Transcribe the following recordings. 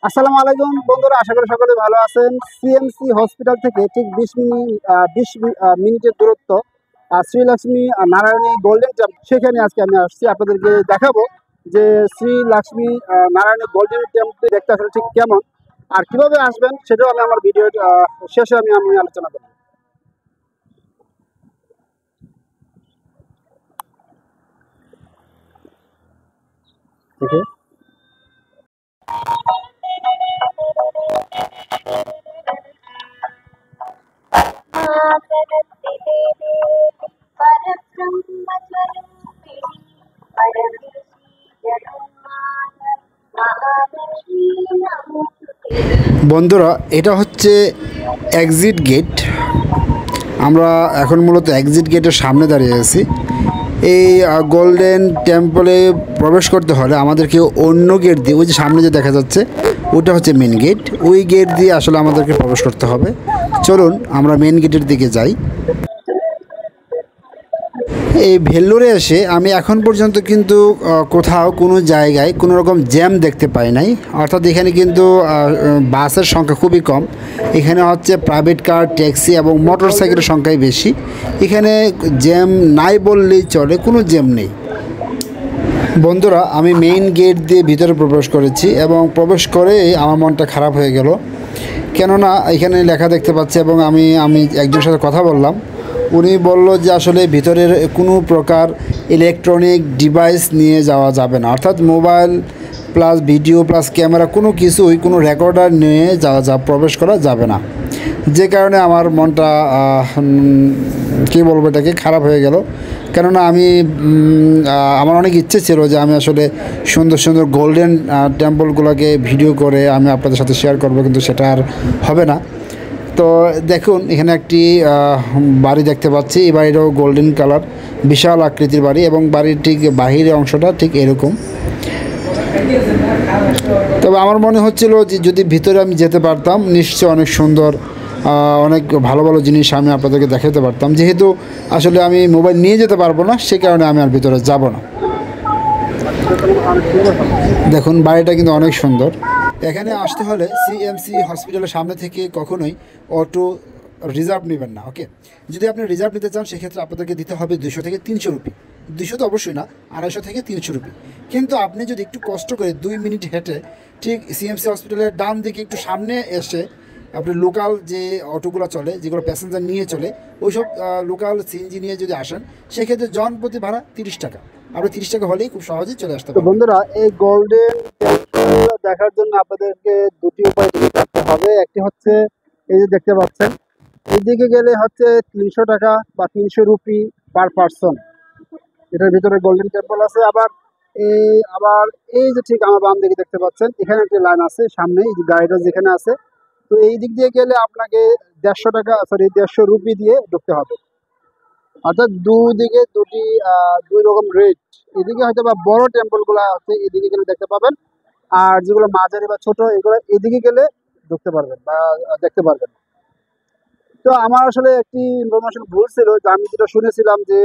আসসালামু আলাইকুম বন্ধুরা, আশা করি সকলে ভালো আছেন। সিএমসি হসপিটাল থেকে ঠিক 20 মিনিটের দূরত্ব শ্রীলক্ষ্মী নারায়ণী গোল্ডেন টেম্পল, সেখানে আজকে আমি আসছি। আপনাদেরকে দেখাবো যে শ্রীলক্ষ্মী নারায়ণী গোল্ডেন টেম্পল দেখতে আসলে ঠিক কেমন আর কিভাবে আসবেন, সেটাও আমি আমার ভিডিওর শেষে আমি আলোচনা করব। ওকে, বন্ধুরা এটা হচ্ছে এক্সিট গেট। আমরা এখন মূলত এক্সিট গেটের সামনে দাঁড়িয়ে আছি। এই গোল্ডেন টেম্পলে প্রবেশ করতে হলে আমাদেরকে অন্য গেট দিয়ে, ওই যে সামনে যে দেখা যাচ্ছে ওটা হচ্ছে মেন গেট, ওই গেট দিয়ে আসলে আমাদেরকে প্রবেশ করতে হবে। চলুন আমরা মেন গেটের দিকে যাই। এই ভেল্লোরে এসে আমি এখন পর্যন্ত কিন্তু কোথাও কোনো জায়গায় কোনো রকম জ্যাম দেখতে পাই নাই। অর্থাৎ এখানে কিন্তু বাসের সংখ্যা খুবই কম। এখানে হচ্ছে প্রাইভেট কার, ট্যাক্সি এবং মোটর সাইকেলের সংখ্যাই বেশি। এখানে জ্যাম নাই বললেই চলে, কোনো জ্যাম নেই। বন্ধুরা আমি মেইন গেট দিয়ে ভিতরে প্রবেশ করেছি এবং প্রবেশ করেই আমার মনটা খারাপ হয়ে গেল। কেননা এখানে লেখা দেখতে পাচ্ছি এবং আমি একজনের সাথে কথা বললাম। উনি বলল যে আসলে ভিতরের কোনো প্রকার ইলেকট্রনিক ডিভাইস নিয়ে যাওয়া যাবে না, অর্থাৎ mobile plus video plus camera কোনো কিছুই, কোনো রেকর্ডার নিয়ে প্রবেশ করা যাবে না। যে কারণে আমার মনটা কী বলবো, এটাকে খারাপ হয়ে গেল। কেননা আমার অনেক ইচ্ছে ছিল যে আমি আসলে সুন্দর সুন্দর গোল্ডেন টেম্পলগুলোকে ভিডিও করে আমি আপনাদের সাথে শেয়ার করব, কিন্তু সেটা আর হবে না। তো দেখুন এখানে একটি বাড়ি দেখতে পাচ্ছি। এই বাড়িটাও গোল্ডেন কালার, বিশাল আকৃতির বাড়ি এবং বাড়ির ঠিক বাহিরের অংশটা ঠিক এরকম। তবে আমার মনে হচ্ছিল যে যদি ভিতরে আমি যেতে পারতাম নিশ্চয় অনেক সুন্দর, অনেক ভালো ভালো জিনিস আমি আপনাদেরকে দেখাতে পারতাম। যেহেতু আসলে আমি মোবাইল নিয়ে যেতে পারবো না, সে কারণে আমি আর ভিতরে যাব না। দেখুন বাড়িটা কিন্তু অনেক সুন্দর। এখানে আসতে হলে সিএমসি হসপিটালের সামনে থেকে কখনোই অটো রিজার্ভ নেবেন না। ওকে, যদি আপনি রিজার্ভ নিতে চান সেক্ষেত্রে আপনাদেরকে দিতে হবে 200 থেকে 300 রুপি। 200 তো অবশ্যই না, 250 থেকে 300 রুপি। কিন্তু আপনি যদি একটু কষ্ট করে 2 মিনিট হেঁটে ঠিক সিএমসি হসপিটালের ডান দিকে একটু সামনে এসে আপনি লোকাল যে অটোগুলো চলে, যেগুলো প্যাসেঞ্জার নিয়ে চলে, ওইসব লোকাল সিএনজি নিয়ে যদি আসেন সেক্ষেত্রে জনপ্রতি ভাড়া 30 টাকা। আপনি 30 টাকা হলেই খুব সহজেই চলে আসতে পারবেন। বন্ধুরা এই গোল্ডেন দেখার জন্য আপনাদেরকে দুটি উপায় করতে হবে। একটি হচ্ছে এই যে দেখতে পাচ্ছেন, এইদিকে গেলে হচ্ছে 300 টাকা বা 300 রুপি পার পারসন। এটার ভিতরে গোল্ডেন টেম্পল আছে। আবার এই যে ঠিক আমার বাম দিকে দেখতে পাচ্ছেন, এখানে একটি লাইন আছে সামনে, এই যে গাড়িটা যেখানে আছে, তো এই দিক দিয়ে গেলে আপনাকে 150 রুপি দিয়ে ঢুকতে হবে। অর্থাৎ দুদিকে দুই রকম রেট। এদিকে হয়তো বা বড় টেম্পল গুলা আছে, এদিকে গেলে দেখতে পাবেন, আর যেগুলো মাঝারি বা ছোট এগুলো এদিকে গেলে ঢুকতে পারবেন বা দেখতে পারবেন। তো আমার আসলে একটি ইনফরমেশন ভুল ছিল, যে আমি যেটা শুনেছিলাম যে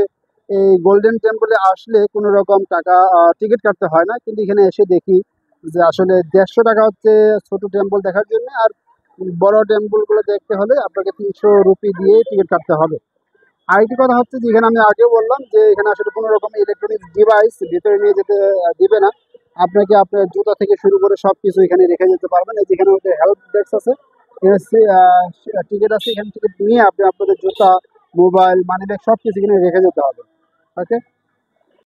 এই গোল্ডেন টেম্পলে আসলে কোনো রকম টাকা টিকিট কাটতে হয় না, কিন্তু এখানে এসে দেখি যে আসলে 150 টাকা হচ্ছে ছোট টেম্পল দেখার জন্য, আর বড় টেম্পলগুলো দেখতে হলে আপনাকে 300 রুপি দিয়ে টিকিট কাটতে হবে। আরেকটি কথা হচ্ছে যে এখানে আমি আগেও বললাম যে এখানে আসলে কোনো রকম ইলেকট্রনিক ডিভাইস ভিতরে নিয়ে যেতে দিবে না। আপনাকে আপনার জুতা থেকে শুরু করে সব কিছু এখানে রেখে যেতে পারবেন। এই যেখানে হেল্প ডেস্ক আছে, টিকিট আছে, এখানে টিকিট নিয়ে আপনি আপনাদের জুতা, মোবাইল, মানি ব্যাগ সব কিছু এখানে রেখে যেতে হবে। ওকে,